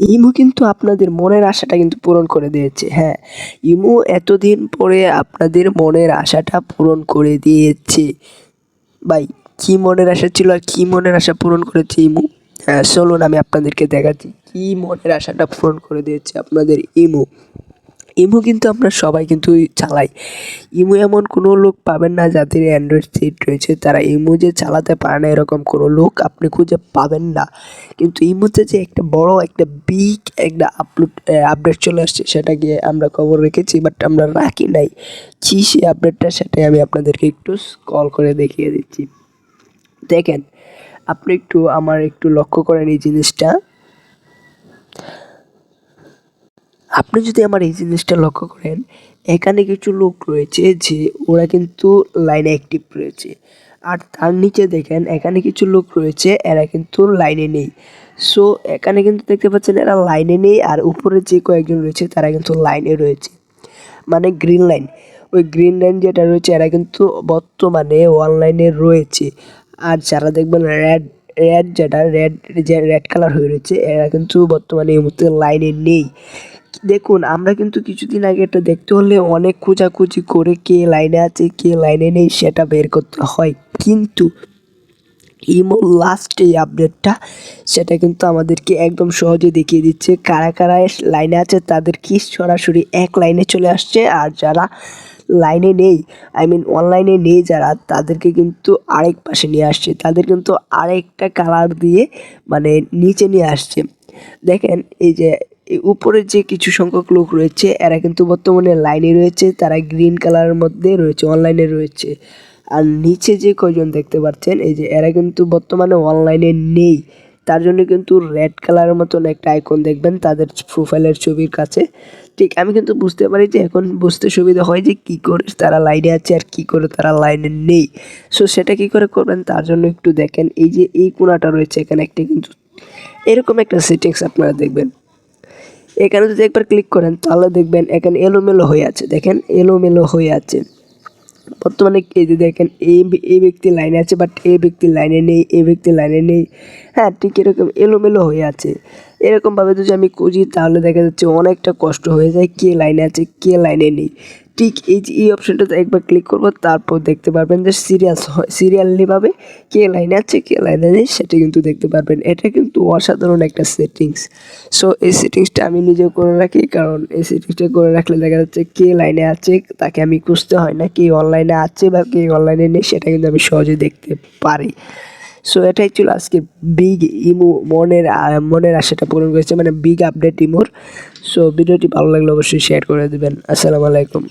Imo কিন্তু আপনাদের মনের আশাটা কিন্তু পূরণ করে দিয়েছে। হ্যাঁ, ইমো এতদিন পরে আপনাদের মনের আশাটা পূরণ করে দিয়েছে। ভাই, কি মনের আশা ছিল আর কি মনের আশা পূরণ করেছে ইমো? হ্যাঁ, চলুন আমি আপনাদেরকে দেখাচ্ছি কি মনের আশাটা পূরণ করে দিয়েছে আপনাদের ইমো। ইমো কিন্তু আমরা সবাই কিন্তু চালাই। ইমো এমন কোনো লোক পাবেন না যাদের অ্যান্ড্রয়েড সেট রয়েছে তারা ইমো যে চালাতে পারে না এরকম কোনো লোক আপনি খুঁজে পাবেন না। কিন্তু ইমোতে যে একটা বড় একটা বিগ একটা আপডেট চলে আসছে সেটাকে আমরা খবর রেখেছি, বাট আমরা রাখি নাই। কী সেই আপডেটটা সেটাই আমি আপনাদেরকে একটু স্ক্রল করে দেখিয়ে দিচ্ছি। দেখেন, আপনি একটু লক্ষ্য করেন এই জিনিসটা। আপনি যদি আমার এই জিনিসটা লক্ষ্য করেন, এখানে কিছু লোক রয়েছে যে ওরা কিন্তু লাইনে অ্যাক্টিভ রয়েছে, আর তার নিচে দেখেন এখানে কিছু লোক রয়েছে এরা কিন্তু লাইনে নেই। সো এখানে কিন্তু দেখতে পাচ্ছেন এরা লাইনে নেই, আর উপরে যে কয়েকজন রয়েছে তারা কিন্তু লাইনে রয়েছে, মানে গ্রিন লাইন। ওই গ্রিন লাইন যেটা রয়েছে এরা কিন্তু বর্তমানে অনলাইনে রয়েছে। আর যারা দেখবেন রেড রেড যেটা রেড যে রেড কালার হয়ে রয়েছে এরা কিন্তু বর্তমানে এই মুহূর্তে লাইনে নেই। দেখুন, আমরা কিন্তু কিছুদিন আগে এটা দেখতে হলে অনেক খোঁজাখুঁজি করে কে লাইনে আছে কে লাইনে নেই সেটা বের করতে হয়, কিন্তু ইমো লাস্ট এই আপডেটটা সেটা কিন্তু আমাদেরকে একদম সহজে দেখিয়ে দিচ্ছে কারা কারা লাইনে আছে তাদেরকে সরাসরি এক লাইনে চলে আসছে, আর যারা লাইনে নেই অনলাইনে নেই যারা তাদেরকে কিন্তু আরেক পাশে নিয়ে আসছে, তাদের কিন্তু আরেকটা কালার দিয়ে মানে নিচে নিয়ে আসছে। দেখেন এই যে উপরে যে কিছু সংখ্যক লোক রয়েছে এরা কিন্তু বর্তমানে লাইনে রয়েছে, তারা গ্রিন কালারের মধ্যে রয়েছে, অনলাইনে রয়েছে। আর নিচে যে কয়জন দেখতে পাচ্ছেন এই যে এরা কিন্তু বর্তমানে অনলাইনে নেই, তার জন্য কিন্তু রেড কালারের মতন একটা আইকন দেখবেন তাদের প্রোফাইলের ছবির কাছে। ঠিক আমি কিন্তু বুঝতে পারি যে এখন বুঝতে সুবিধা হয় যে কী করে তারা লাইনে আছে আর কী করে তারা লাইনে নেই। সো সেটা কী করে করবেন তার জন্য একটু দেখেন এই যে এই কোণাটা রয়েছে এখানে একটা কিন্তু এরকম একটা সেটিংস আপনারা দেখবেন। এখানে যদি একবার ক্লিক করেন তাহলে দেখবেন এখানে এলোমেলো হয়ে আছে, দেখেন এলোমেলো হয়ে আছে। বর্তমানে এই যে দেখেন এই ব্যক্তি লাইনে আছে বাট এই ব্যক্তি লাইনে নেই, এই ব্যক্তি লাইনে নেই। হ্যাঁ, ঠিক এরকম এলোমেলো হয়ে আছে। এরকমভাবে যদি আমি খুঁজি তাহলে দেখা যাচ্ছে অনেকটা কষ্ট হয়ে যায় কে লাইনে আছে কে লাইনে নেই। ঠিক এই যে এই অপশানটাতে একবার ক্লিক করব তারপর দেখতে পারবেন যে সিরিয়ালিভাবে কে লাইনে আছে কে লাইনে নেই সেটা কিন্তু দেখতে পারবেন। এটা কিন্তু অসাধারণ একটা সেটিংস। সো এই সেটিংসটা আমি নিজেও করে রাখি, কারণ এই সেটিংসটা করে রাখলে দেখা যাচ্ছে কে লাইনে আছে তাকে আমি খুঁজতে হয় না, কে অনলাইনে আছে বা কে অনলাইনে নেই সেটা কিন্তু আমি সহজে দেখতে পারি। সো এটাই ছিল আজকে বিগ ইমো মনের আশাটা পূরণ করেছে, মানে বিগ আপডেট ইমোর। সো ভিডিওটি ভালো লাগলে অবশ্যই শেয়ার করে দেবেন। আসসালামু আলাইকুম।